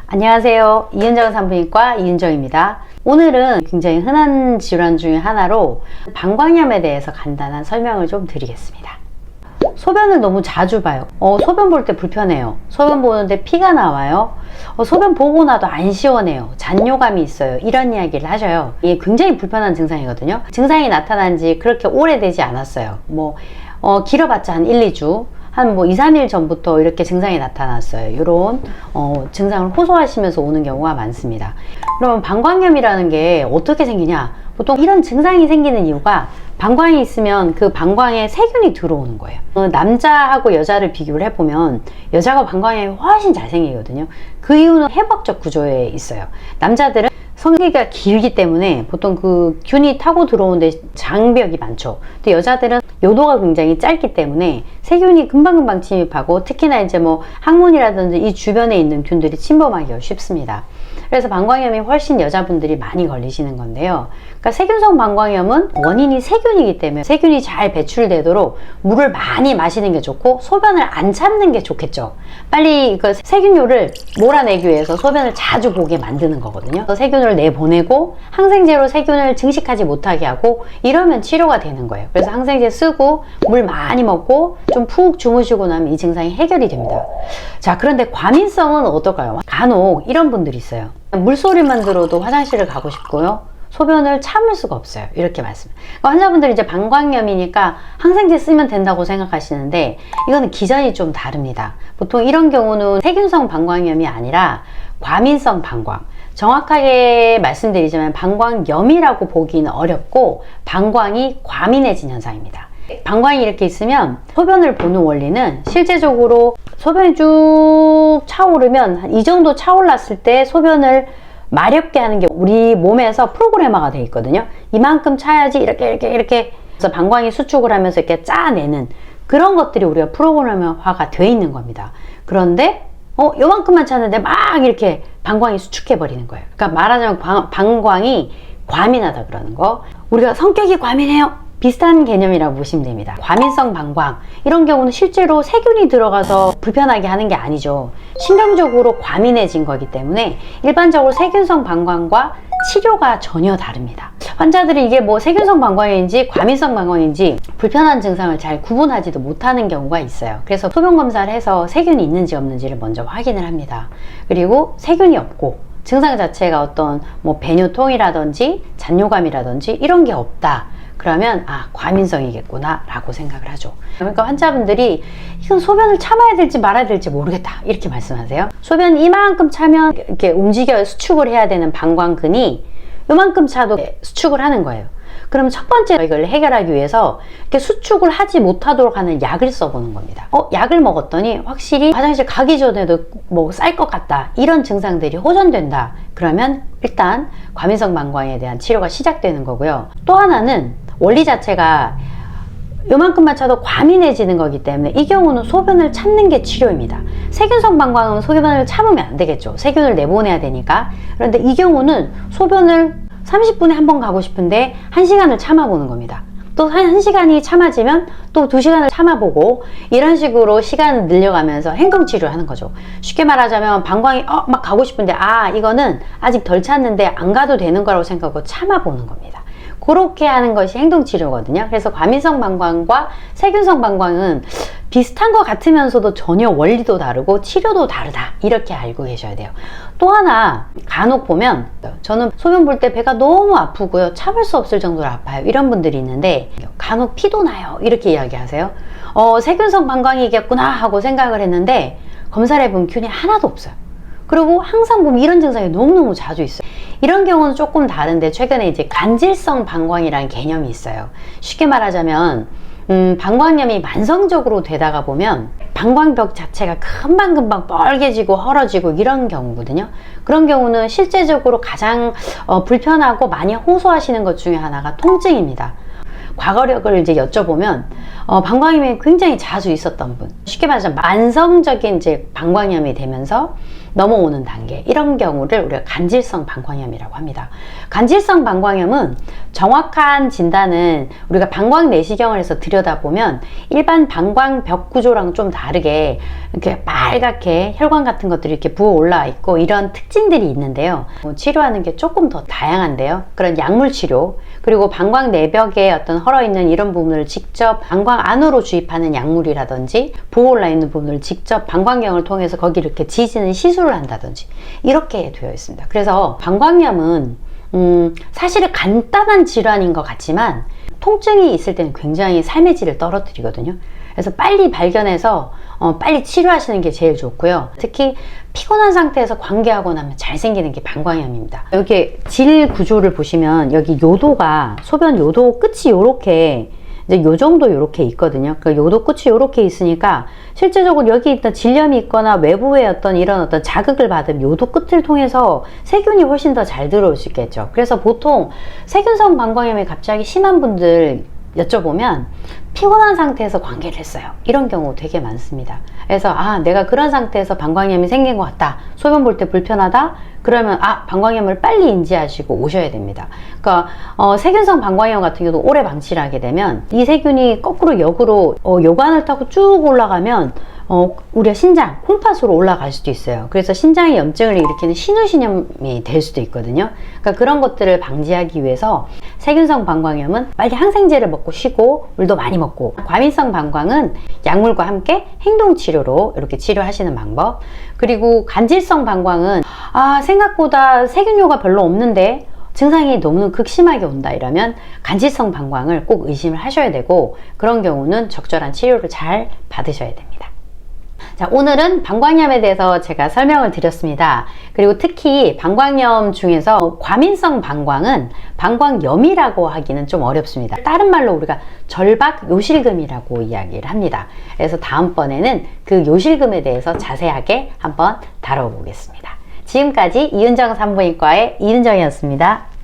안녕하세요. 이은정 산부인과 이은정입니다. 오늘은 굉장히 흔한 질환 중에 하나로 방광염에 대해서 간단한 설명을 좀 드리겠습니다. 소변을 너무 자주 봐요. 소변 볼 때 불편해요. 소변 보는데 피가 나와요. 소변 보고 나도 안 시원해요. 잔뇨감이 있어요. 이런 이야기를 하셔요. 이게 굉장히 불편한 증상이거든요. 증상이 나타난 지 그렇게 오래되지 않았어요. 길어봤자 한 1, 2주. 한 2, 3일 전부터 이렇게 증상이 나타났어요. 이런 증상을 호소하시면서 오는 경우가 많습니다. 그러면 방광염이라는 게 어떻게 생기냐? 보통 이런 증상이 생기는 이유가 방광이 있으면 그 방광에 세균이 들어오는 거예요. 남자하고 여자를 비교를 해보면 여자가 방광염이 훨씬 잘 생기거든요. 그 이유는 해부학적 구조에 있어요. 남자들은 성기가 길기 때문에 보통 그 균이 타고 들어오는데 장벽이 많죠. 근데 여자들은 요도가 굉장히 짧기 때문에 세균이 금방금방 침입하고 특히나 이제 항문이라든지 이 주변에 있는 균들이 침범하기가 쉽습니다. 그래서 방광염이 훨씬 여자분들이 많이 걸리시는 건데요. 그러니까 세균성 방광염은 원인이 세균이기 때문에 세균이 잘 배출되도록 물을 많이 마시는 게 좋고 소변을 안 참는 게 좋겠죠. 빨리 그 세균류를 몰아내기 위해서 소변을 자주 보게 만드는 거거든요. 그래서 세균을 내보내고 항생제로 세균을 증식하지 못하게 하고 이러면 치료가 되는 거예요. 그래서 항생제 쓰고 물 많이 먹고 좀 푹 주무시고 나면 이 증상이 해결이 됩니다. 자, 그런데 과민성은 어떨까요? 간혹 이런 분들이 있어요. 물소리만 들어도 화장실을 가고 싶고요. 소변을 참을 수가 없어요. 이렇게 말씀해요. 환자분들이 이제 방광염이니까 항생제 쓰면 된다고 생각하시는데 이거는 기전이 좀 다릅니다. 보통 이런 경우는 세균성 방광염이 아니라 과민성 방광. 정확하게 말씀드리자면 방광염이라고 보기는 어렵고 방광이 과민해진 현상입니다. 방광이 이렇게 있으면 소변을 보는 원리는 실제적으로 소변이 쭉 차오르면 이 정도 차올랐을 때 소변을 마렵게 하는 게 우리 몸에서 프로그래머가 돼 있거든요. 이만큼 차야지 이렇게 그래서 방광이 수축을 하면서 이렇게 짜내는 그런 것들이 우리가 프로그래머화가 돼 있는 겁니다. 그런데 요만큼만 차는데 막 이렇게 방광이 수축해 버리는 거예요. 그러니까 말하자면 방광이 과민하다 그러는 거. 우리가 성격이 과민해요. 비슷한 개념이라고 보시면 됩니다. 과민성 방광 이런 경우는 실제로 세균이 들어가서 불편하게 하는 게 아니죠. 신경적으로 과민해진 거기 때문에 일반적으로 세균성 방광과 치료가 전혀 다릅니다. 환자들이 이게 세균성 방광인지 과민성 방광인지 불편한 증상을 잘 구분하지도 못하는 경우가 있어요. 그래서 소변 검사를 해서 세균이 있는지 없는지를 먼저 확인을 합니다. 그리고 세균이 없고 증상 자체가 어떤 배뇨통이라든지 잔뇨감이라든지 이런 게 없다. 그러면 과민성이겠구나 라고 생각을 하죠. 그러니까 환자분들이 이건 소변을 참아야 될지 말아야 될지 모르겠다 이렇게 말씀하세요. 소변 이만큼 차면 이렇게 움직여 수축을 해야 되는 방광근이 요만큼 차도 수축을 하는 거예요. 그럼 첫 번째 이걸 해결하기 위해서 이렇게 수축을 하지 못하도록 하는 약을 써보는 겁니다. 약을 먹었더니 확실히 화장실 가기 전에도 쌀 것 같다 이런 증상들이 호전된다. 그러면 일단 과민성 방광에 대한 치료가 시작되는 거고요. 또 하나는 원리 자체가 요만큼만 차도 과민해지는 거기 때문에 이 경우는 소변을 참는 게 치료입니다. 세균성 방광은 소변을 참으면 안 되겠죠. 세균을 내보내야 되니까. 그런데 이 경우는 소변을 30분에 한 번 가고 싶은데 1시간을 참아보는 겁니다. 또 1시간이 참아지면 또 2시간을 참아보고 이런 식으로 시간을 늘려가면서 행동치료를 하는 거죠. 쉽게 말하자면 방광이 막 가고 싶은데 이거는 아직 덜 찼는데 안 가도 되는 거라고 생각하고 참아보는 겁니다. 그렇게 하는 것이 행동치료거든요. 그래서 과민성 방광과 세균성 방광은 비슷한 것 같으면서도 전혀 원리도 다르고 치료도 다르다 이렇게 알고 계셔야 돼요. 또 하나 간혹 보면 저는 소변 볼 때 배가 너무 아프고요. 참을 수 없을 정도로 아파요. 이런 분들이 있는데 간혹 피도 나요. 이렇게 이야기하세요. 세균성 방광이겠구나 하고 생각을 했는데 검사를 해보면 균이 하나도 없어요. 그리고 항상 보면 이런 증상이 너무너무 자주 있어요. 이런 경우는 조금 다른데 최근에 이제 간질성 방광이라는 개념이 있어요. 쉽게 말하자면 방광염이 만성적으로 되다가 보면 방광벽 자체가 금방금방 뻘개지고 헐어지고 이런 경우거든요. 그런 경우는 실제적으로 가장 불편하고 많이 호소하시는 것 중에 하나가 통증입니다. 과거력을 이제 여쭤보면 방광염이 굉장히 자주 있었던 분, 쉽게 말하자면 만성적인 이제 방광염이 되면서 넘어오는 단계, 이런 경우를 우리가 간질성 방광염이라고 합니다. 간질성 방광염은 정확한 진단은 우리가 방광 내시경을 해서 들여다보면 일반 방광벽 구조랑 좀 다르게 이렇게 빨갛게 혈관 같은 것들이 이렇게 부어 올라와 있고 이런 특징들이 있는데요. 치료하는 게 조금 더 다양한데요. 그런 약물 치료, 그리고 방광 내벽에 어떤 헐어있는 이런 부분을 직접 방광 안으로 주입하는 약물이라든지 부어 올라 있는 부분을 직접 방광경을 통해서 거기 이렇게 지지는 시술을 한다든지 이렇게 되어 있습니다. 그래서 방광염은 사실은 간단한 질환인 것 같지만 통증이 있을 때는 굉장히 삶의 질을 떨어뜨리거든요. 그래서 빨리 발견해서 빨리 치료하시는 게 제일 좋고요. 특히 피곤한 상태에서 관계하고 나면 잘 생기는 게 방광염입니다. 여기 질 구조를 보시면 여기 요도가, 소변 요도 끝이 요렇게 이제 요 정도 요렇게 있거든요. 그러니까 요도 끝이 요렇게 있으니까 실제적으로 여기 있던 질염이 있거나 외부의 어떤 이런 어떤 자극을 받으면 요도 끝을 통해서 세균이 훨씬 더 잘 들어올 수 있겠죠. 그래서 보통 세균성 방광염이 갑자기 심한 분들 여쭤보면 피곤한 상태에서 관계를 했어요. 이런 경우 되게 많습니다. 그래서 내가 그런 상태에서 방광염이 생긴 것 같다. 소변 볼 때 불편하다. 그러면 방광염을 빨리 인지하시고 오셔야 됩니다. 그러니까 세균성 방광염 같은 경우도 오래 방치를 하게 되면 이 세균이 거꾸로 역으로 요관을 타고 쭉 올라가면 우리가 신장, 콩팥으로 올라갈 수도 있어요. 그래서 신장에 염증을 일으키는 신우신염이 될 수도 있거든요. 그러니까 그런 것들을 방지하기 위해서 세균성 방광염은 빨리 항생제를 먹고 쉬고 물도 많이 먹고, 과민성 방광은 약물과 함께 행동치료로 이렇게 치료하시는 방법. 그리고 간질성 방광은 생각보다 세균류가 별로 없는데 증상이 너무 극심하게 온다 이러면 간질성 방광을 꼭 의심을 하셔야 되고, 그런 경우는 적절한 치료를 잘 받으셔야 됩니다. 자, 오늘은 방광염에 대해서 제가 설명을 드렸습니다. 그리고 특히 방광염 중에서 과민성 방광은 방광염이라고 하기는 좀 어렵습니다. 다른 말로 우리가 절박 요실금이라고 이야기를 합니다. 그래서 다음번에는 그 요실금에 대해서 자세하게 한번 다뤄보겠습니다. 지금까지 이은정 산부인과의 이은정이었습니다.